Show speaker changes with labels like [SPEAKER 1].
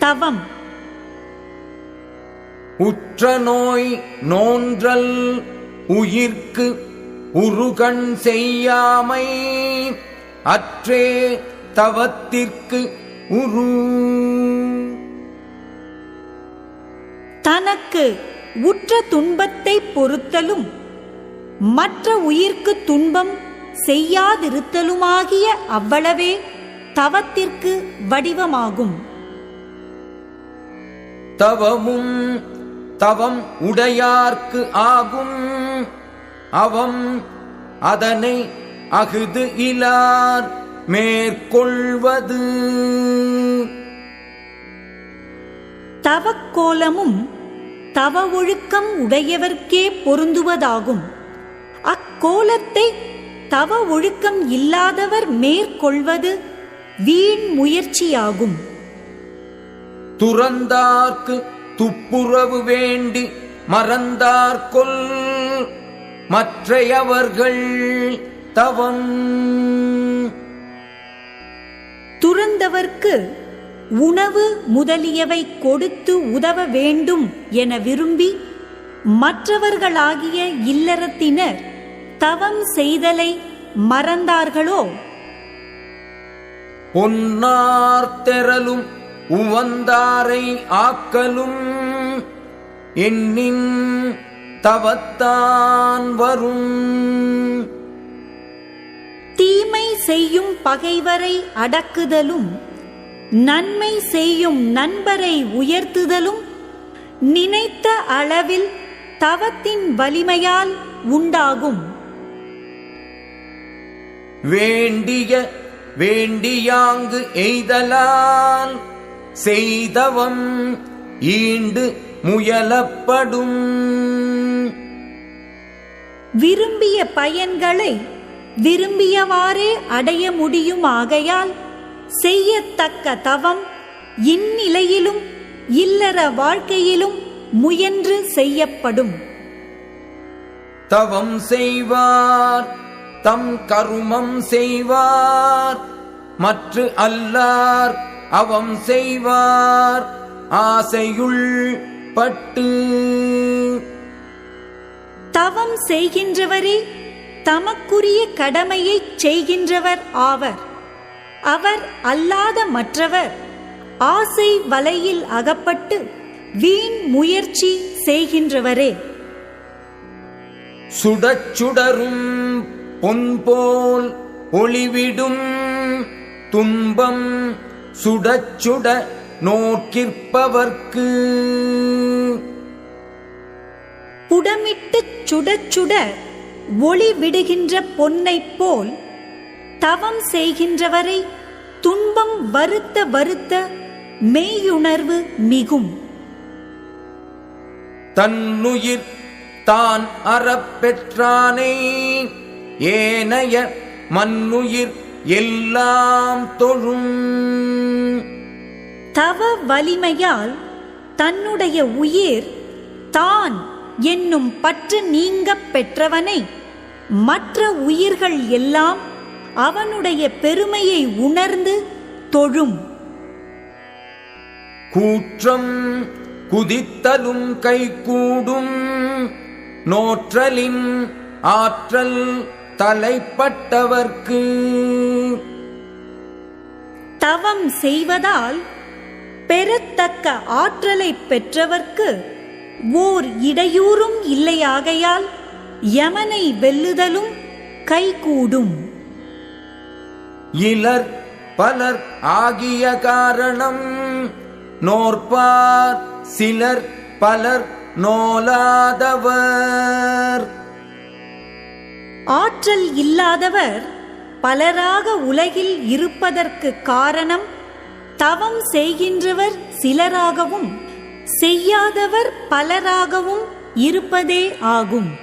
[SPEAKER 1] தவம்.
[SPEAKER 2] உற்ற நோய் நோன்றல் உயிர்க்கு உருகண் செய்யாமை அற்றே தவத்திற்கு உரு.
[SPEAKER 1] தனக்கு உற்ற துன்பத்தை பொறுத்தலும் மற்ற உயிர்க்கு துன்பம் செய்யாதிருத்தலுமாகிய அவ்வளவே தவத்திற்கு வடிவமாகும்.
[SPEAKER 2] தவமும் தவம் உடையார்க்கு ஆகும். அவம் அதனை அகுது இலார் மேற்கொள்வது.
[SPEAKER 1] தவக்கோலமும் தவ ஒழுக்கம் உடையவர்க்கே பொருந்துவதாகும். அக்கோலத்தை தவ ஒழுக்கம் இல்லாதவர் மேற்கொள்வது வீண் முயற்சியாகும்.
[SPEAKER 2] துறந்தார்க்கு துப்புரவு வேண்டி மறந்தார்கொல் மற்றையவர்கள் தவம்.
[SPEAKER 1] துறந்தவர்க்கு உணவு முதலியவை கொடுத்து உதவ வேண்டும் என விரும்பி மற்றவர்களாகிய இல்லறத்தினர் தவம் செய்தலை மறந்தார்களோ?
[SPEAKER 2] பொன்னார்த்தெறலும் உவந்தாரை ஆக்கலும் எண்ணின் தவத்தான் வரும்.
[SPEAKER 1] தீமை செய்யும் பகைவரை அடக்குதலும் நன்மை செய்யும் நண்பரை உயர்த்துதலும் நினைத்த அளவில் தவத்தின் வலிமையால் உண்டாகும்.
[SPEAKER 2] வேண்டிய வேண்டியாங்கு எய்தலால் செய்தவம் ஈண்டு முயலப்படும்.
[SPEAKER 1] விரும்பிய பயன்களை விரும்பியவாறே அடைய முடியுமாகையால் செய்யத்தக்க தவம் இந்நிலையிலும் இல்லற வாழ்க்கையிலும் முயன்று செய்யப்படும்.
[SPEAKER 2] தவம் செய்வார் தம் கருமம் செய்வார் மற்ற அல்லார் அவம் செய்வார் ஆசையுள் பட்டு.
[SPEAKER 1] தவம் செய்கின்றவரே தமக்குரிய கடமையை செய்கின்றவர் ஆவர். அவர் அல்லாத மற்றவர் ஆசை வலையில் அகப்பட்டு வீண் முயற்சி செய்கின்றவரே.
[SPEAKER 2] சுடச்சுடரும் பொன்போல் ஒளிவிடும் துன்பம் சுடச்சுட நோக்கிற்பவர்க்கு.
[SPEAKER 1] புடமிட்டு சுடச்சுட ஒளி விடுகின்ற பொன்னைப் போல் தவம் செய்கின்றவரை துன்பம் வருத்த வருத்த மெய்யுணர்வு மிகும்.
[SPEAKER 2] தன்னுயிர் தான் அறப்பெற்றானை ஏனைய மன்னுயிர் எல்லாம் தொழும்.
[SPEAKER 1] தவ வலிமையால் தன்னுடைய உயிர் தான் என்னும் பற்று நீங்கப் பெற்றவனை மற்ற உயிர்கள் எல்லாம் அவனுடைய பெருமையை உணர்ந்து தொழும்.
[SPEAKER 2] கூற்றம் குதித்தலும் கைகூடும் நோற்றலின் ஆற்றல் தலைப்பட்டவர்க்கு.
[SPEAKER 1] தவம் செய்வதால் பெறத்தக்க ஆற்றலை பெற்றவர்க்கு ஓர் இடையூறும் இல்லையாகையால் யமனை வெல்லுதலும் கைகூடும்.
[SPEAKER 2] இலர் பலர் ஆகிய காரணம் நோற்பார் சிலர் பலர் நோலாதவர்.
[SPEAKER 1] ஆற்றல் இல்லாதவர் பலராக உலகில் இருப்பதற்கு காரணம் தவம் செய்கின்றவர் சிலராகவும் செய்யாதவர் பலராகவும் இருப்பதே ஆகும்.